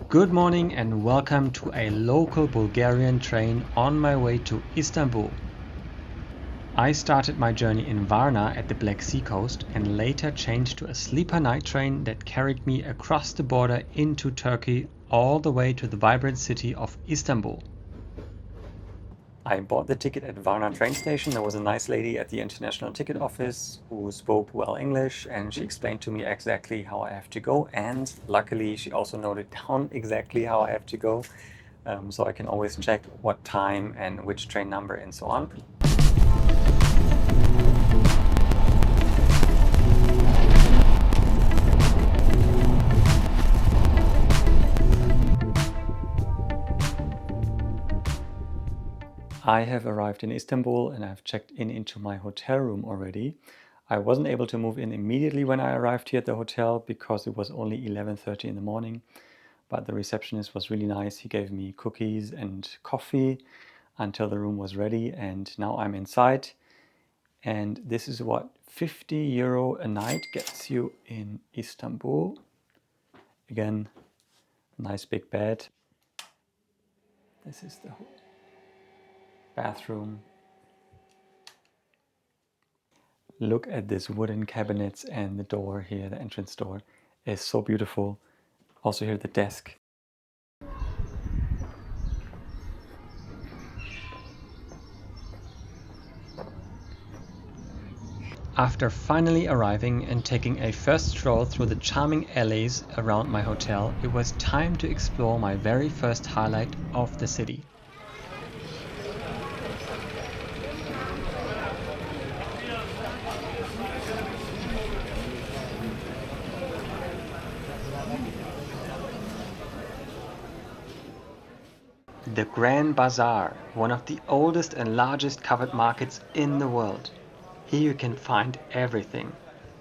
Good morning and welcome to a local Bulgarian train on my way to Istanbul. I started my journey in Varna at the Black Sea coast and later changed to a sleeper night train that carried me across the border into Turkey all the way to the vibrant city of Istanbul. I bought the ticket at Varna train station. There was a nice lady at the international ticket office who spoke well English, and she explained to me exactly how I have to go, and luckily she also noted down exactly how I have to go, so I can always check what time and which train number and so on. I have arrived in Istanbul and I've checked in into my hotel room already. I wasn't able to move in immediately when I arrived here at the hotel because it was only 11:30 in the morning, but the receptionist was really nice. He gave me cookies and coffee until the room was ready, and now I'm inside. And this is what €50 a night gets you in Istanbul. Again, nice big bed. This is the bathroom. Look at this wooden cabinets, and the door here, the entrance door, is so beautiful. Also here the desk. After finally arriving and taking a first stroll through the charming alleys around my hotel, it was time to explore my very first highlight of the city. The Grand Bazaar, one of the oldest and largest covered markets in the world. Here you can find everything: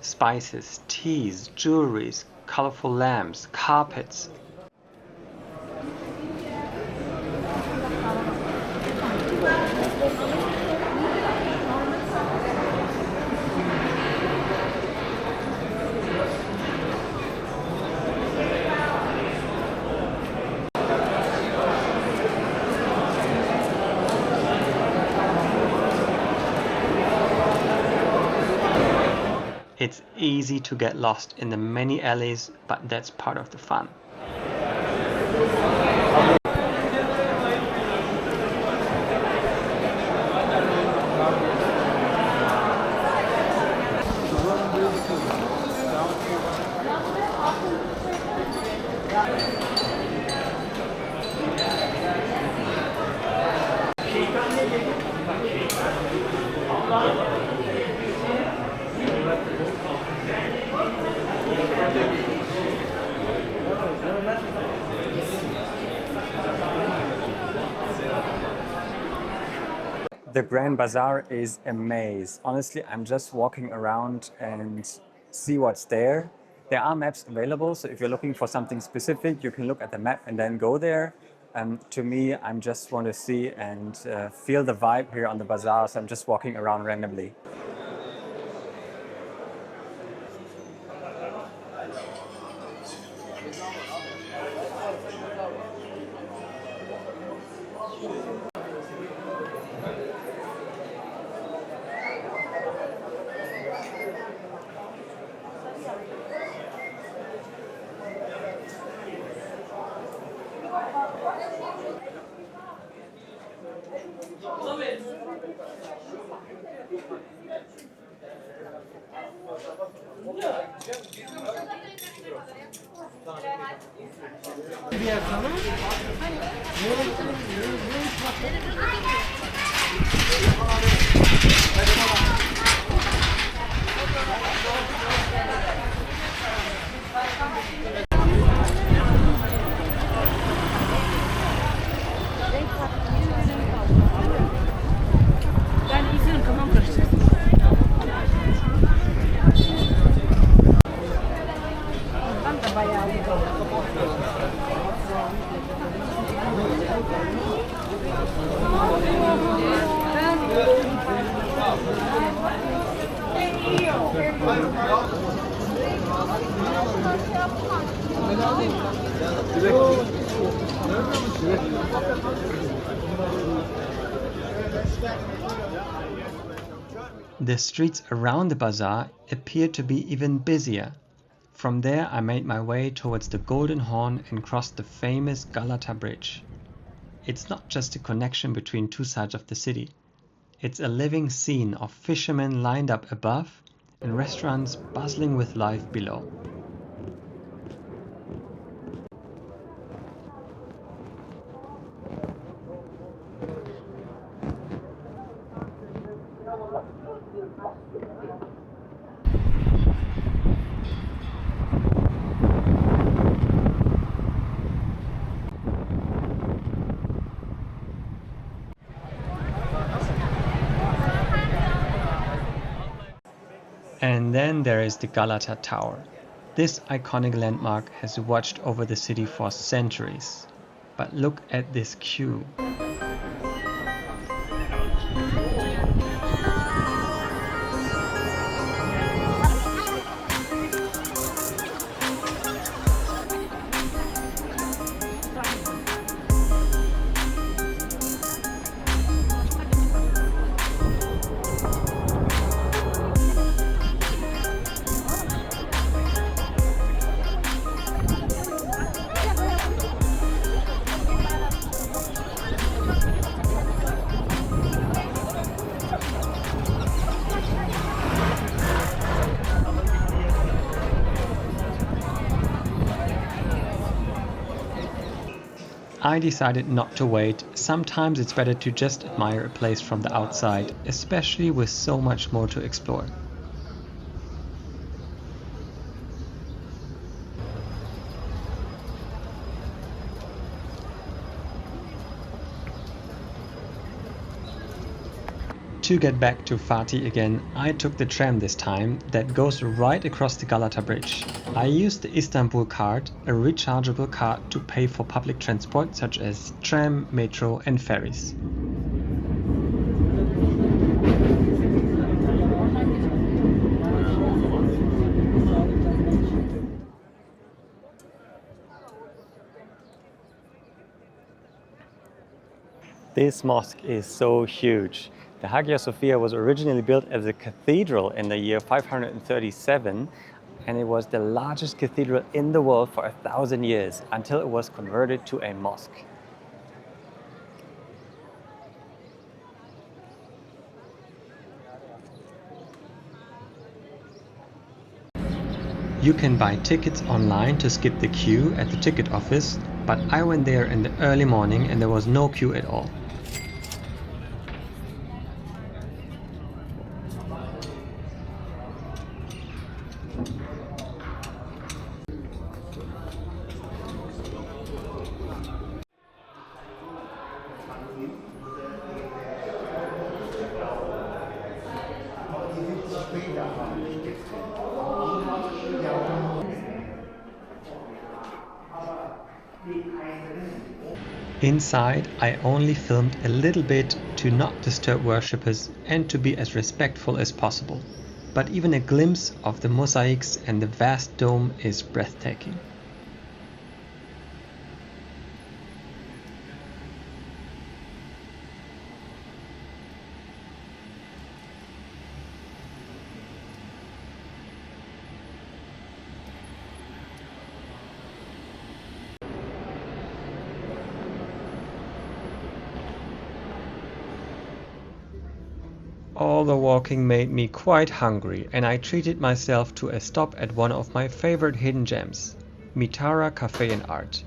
spices, teas, jewelries, colorful lamps, carpets. It's easy to get lost in the many alleys, but that's part of the fun. The Grand Bazaar is a maze. Honestly, I'm just walking around and see what's there. There are maps available, so if you're looking for something specific, you can look at the map and then go there. To me, I just want to see and feel the vibe here on the bazaar, so I'm just walking around randomly. The streets around the bazaar appeared to be even busier. From there I made my way towards the Golden Horn and crossed the famous Galata Bridge. It's not just a connection between two sides of the city. It's a living scene of fishermen lined up above and restaurants bustling with life below. And then there is the Galata Tower. This iconic landmark has watched over the city for centuries. But look at this queue. I decided not to wait. Sometimes it's better to just admire a place from the outside, especially with so much more to explore. To get back to Fatih again, I took the tram this time that goes right across the Galata Bridge. I used the Istanbul card, a rechargeable card, to pay for public transport such as tram, metro and ferries. This mosque is so huge. The Hagia Sophia was originally built as a cathedral in the year 537, and it was the largest cathedral in the world for 1,000 years until it was converted to a mosque. You can buy tickets online to skip the queue at the ticket office, but I went there in the early morning and there was no queue at all. Inside, I only filmed a little bit to not disturb worshippers and to be as respectful as possible. But even a glimpse of the mosaics and the vast dome is breathtaking. All the walking made me quite hungry, and I treated myself to a stop at one of my favorite hidden gems, Mitara Cafe and Art.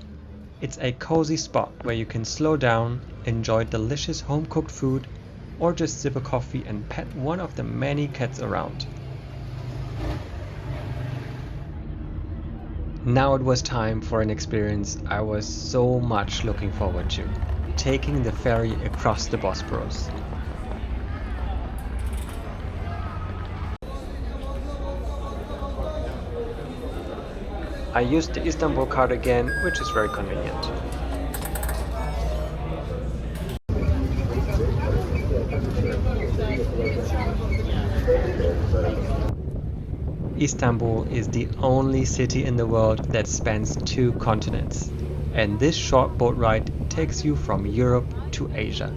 It's a cozy spot where you can slow down, enjoy delicious home-cooked food, or just sip a coffee and pet one of the many cats around. Now it was time for an experience I was so much looking forward to, taking the ferry across the Bosporus. I used the Istanbul card again, which is very convenient. Istanbul is the only city in the world that spans 2 continents, and this short boat ride takes you from Europe to Asia.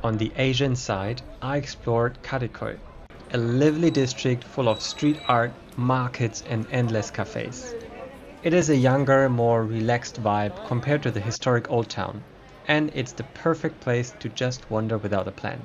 On the Asian side, I explored Kadıköy, a lively district full of street art, markets and endless cafes. It is a younger, more relaxed vibe compared to the historic old town, and it's the perfect place to just wander without a plan.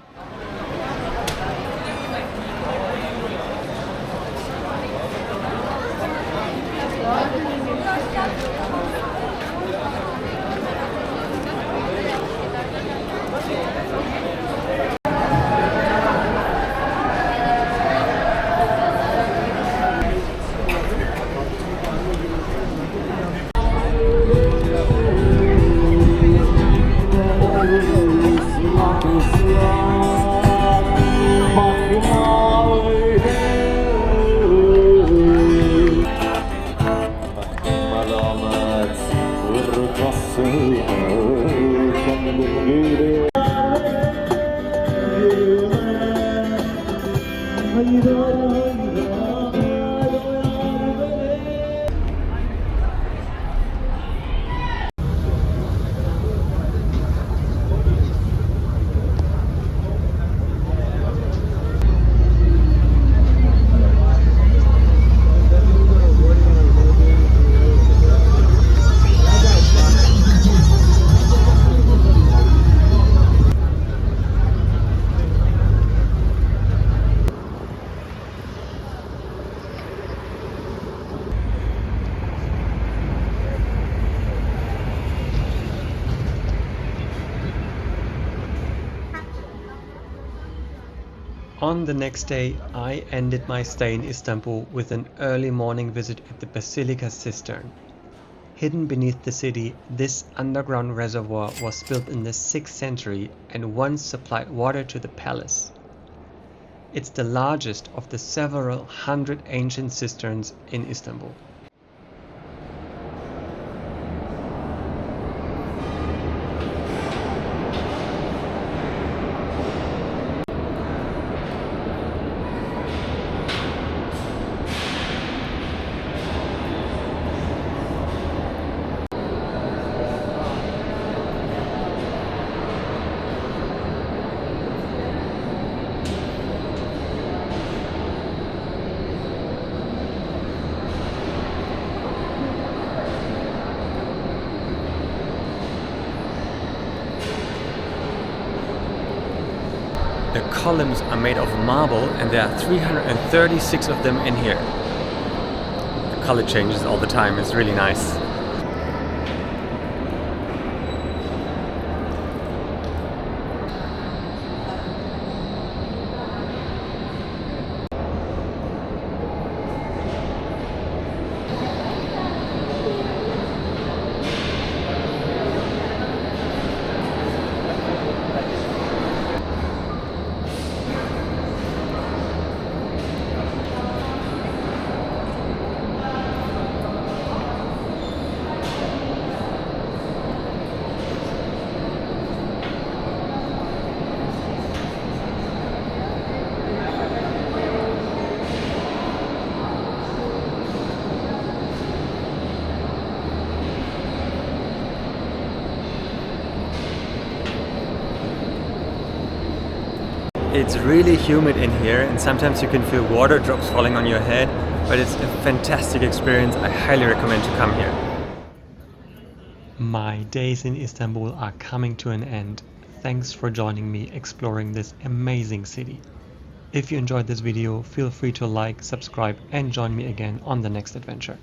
On the next day, I ended my stay in Istanbul with an early morning visit at the Basilica Cistern. Hidden beneath the city, this underground reservoir was built in the 6th century and once supplied water to the palace. It's the largest of the several hundred ancient cisterns in Istanbul. The columns are made of marble and there are 336 of them in here. The color changes all the time, it's really nice. It's really humid in here and sometimes you can feel water drops falling on your head, but it's a fantastic experience. I highly recommend to come here. My days in Istanbul are coming to an end. Thanks for joining me exploring this amazing city. If you enjoyed this video, feel free to like, subscribe and join me again on the next adventure.